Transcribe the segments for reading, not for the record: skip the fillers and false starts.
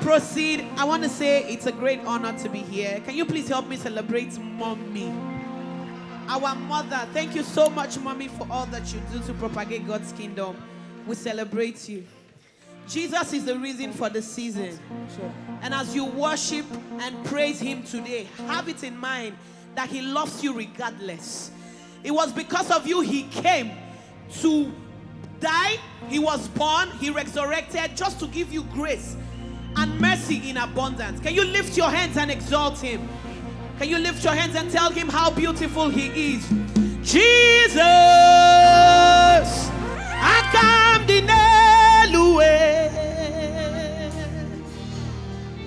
proceed, I want to say it's a great honor to be here. Can you please help me celebrate Mommy? Our mother. Thank you so much, Mommy, for all that you do to propagate God's kingdom. We celebrate you. Jesus is the reason for the season. And as you worship and praise him today, have it in mind that he loves you regardless. It was because of you he came to die. He was born, he resurrected just to give you grace and mercy in abundance. Can you lift your hands and exalt him? Can you lift your hands and tell him how beautiful he is? Jesus, I come the Nelue.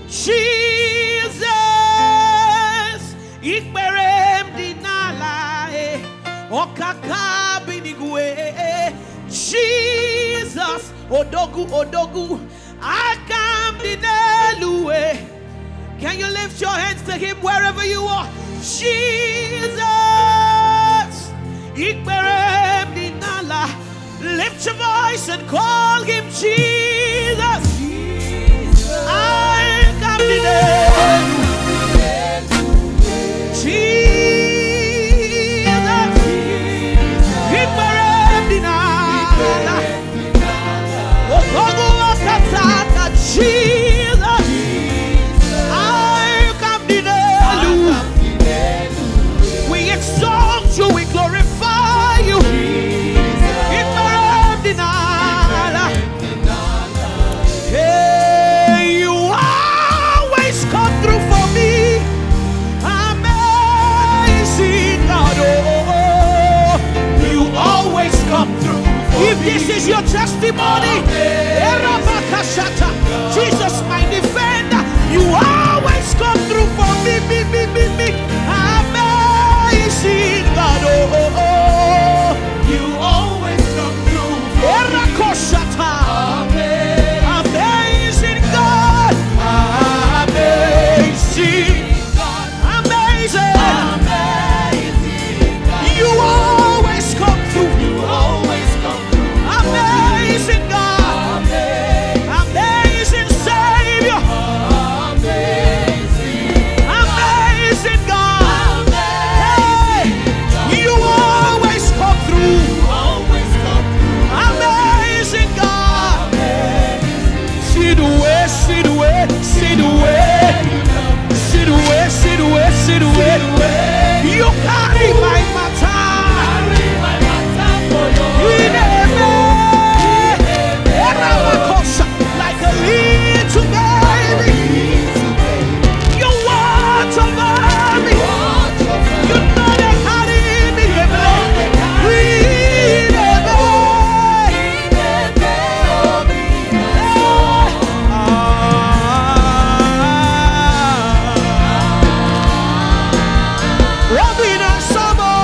Jesus, ikberem dinala okaka binigwe. Jesus, odogu odogu, I come the Nelue. Can you lift your hands to him wherever you are? Jesus, ikberem dinala. Lift your voice and call him Jesus. I come to Jesus. Ikberem dinala. Ogogo wakataka Jesus. I come to we exalt you, we glorify you. Ikberem dinala. Hey, you always come through for me. Amazing God, oh, you always come through. If this is your testimony, Jesus, my defender, you always come through for me, me. Amazing God, oh, you always come through for me. Amazing God, amazing God, amazing, you always come through. You always come through. Amazing God, amazing Savior, amazing God, hey, you always come through. Amazing God, see the way, see the way, see the way, see the way, see the way, see the way. You carry my matter. Like a little baby, you watch over me. You know they carry me. Robin and Summer.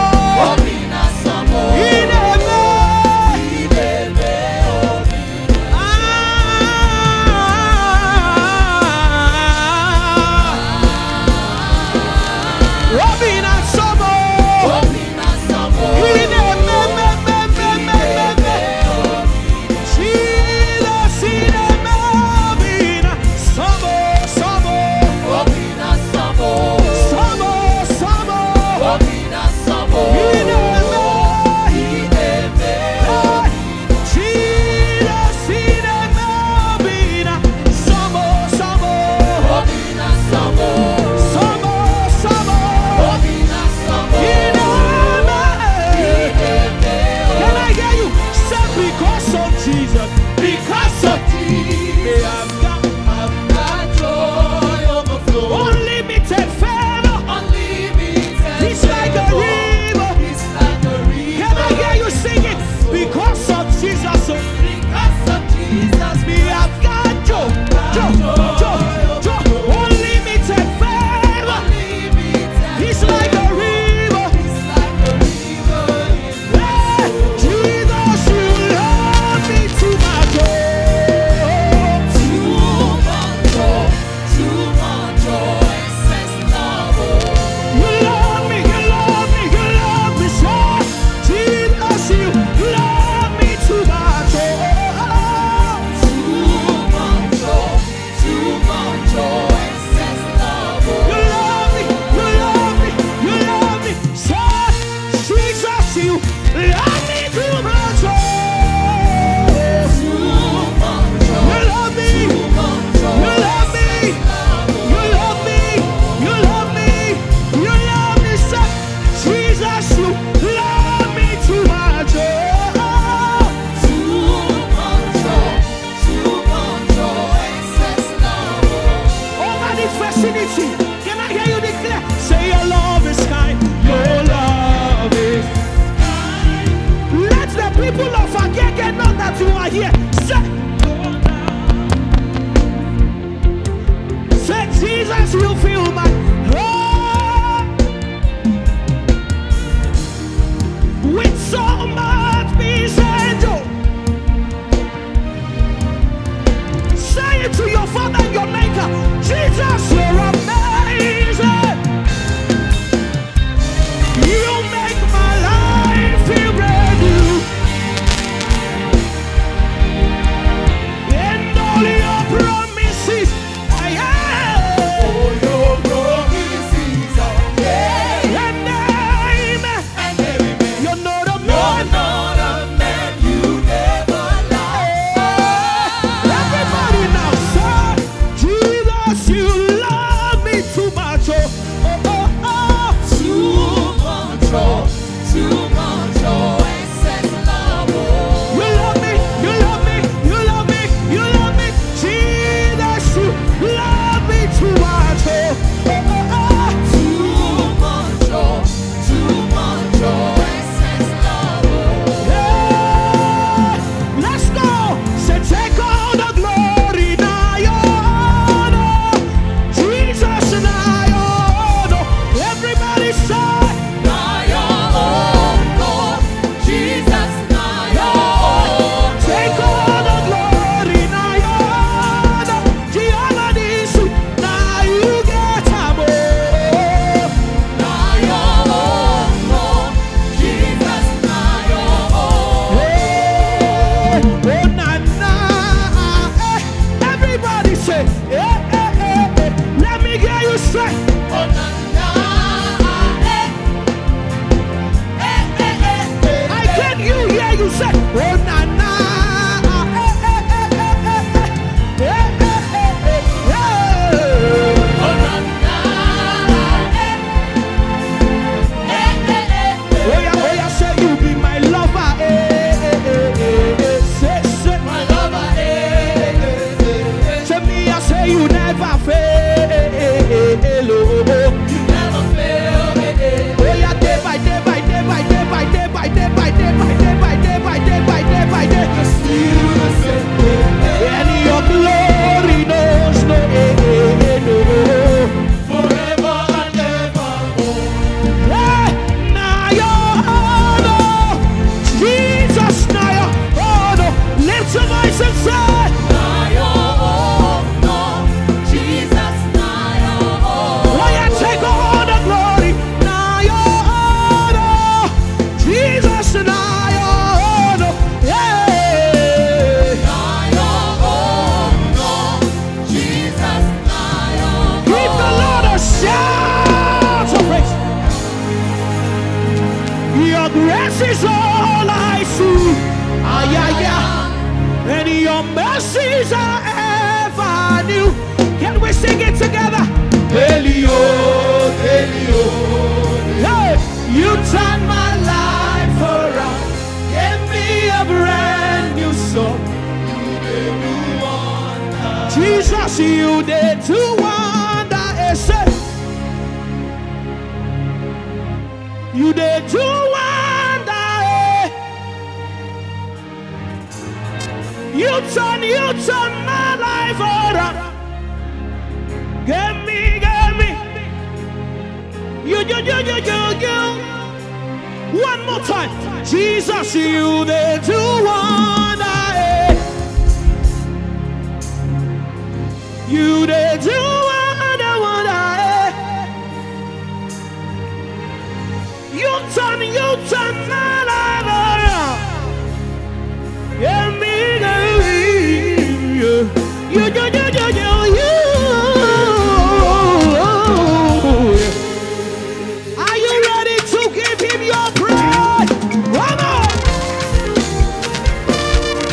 Jesus, you fill my heart with so much peace and joy. Say it to your Father and your Maker. Jesus, you're amazing. You make my life feel brand new. And all your promises, all your promises are yeah. And amen. You're not a man. You never lie. Everybody now say, Jesus, you love me too much. Oh, oh, oh, oh. Too much, excess love. You love me, you love me, you love me, you love me. Jesus, you love me too much. Too much, excess love. Yeah, let's go. Say, take all the glory now, your honor. Jesus, now your honor. Everybody say. Grace is all I see. And your mercies are ever new. Can we sing it together? Elio. Hey, you turn my life around. Give me a brand new song. Jesus, you did to wonder. You did to wonder. You turn my life around. Give me. You. One more time. Jesus, you there to wonder. You there to wonder. You turn my life around. Give me. You. Are you ready to give him your praise? Come on.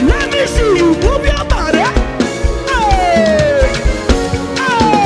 Let me see you move your body. Hey. Hey.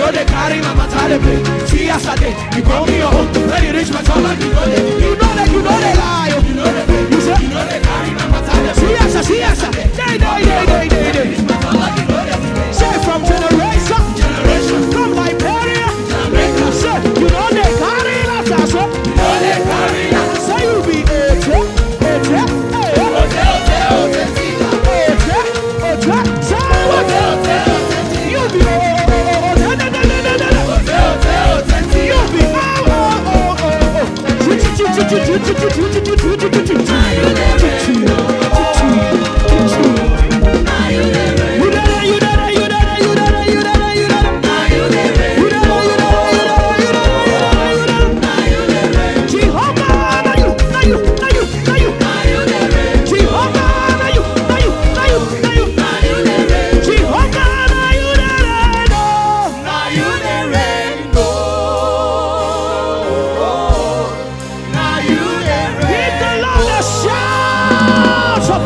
know they carry my matter play. See yesterday, you call me your home. When you reach my top, you know they lie. You know they you say, you know they carry my matter play. See yesterday, day. Say from generation, from Liberia, say, you know they carry us. You know they carry us. Say you be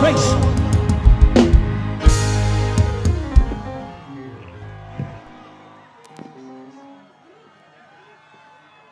praise.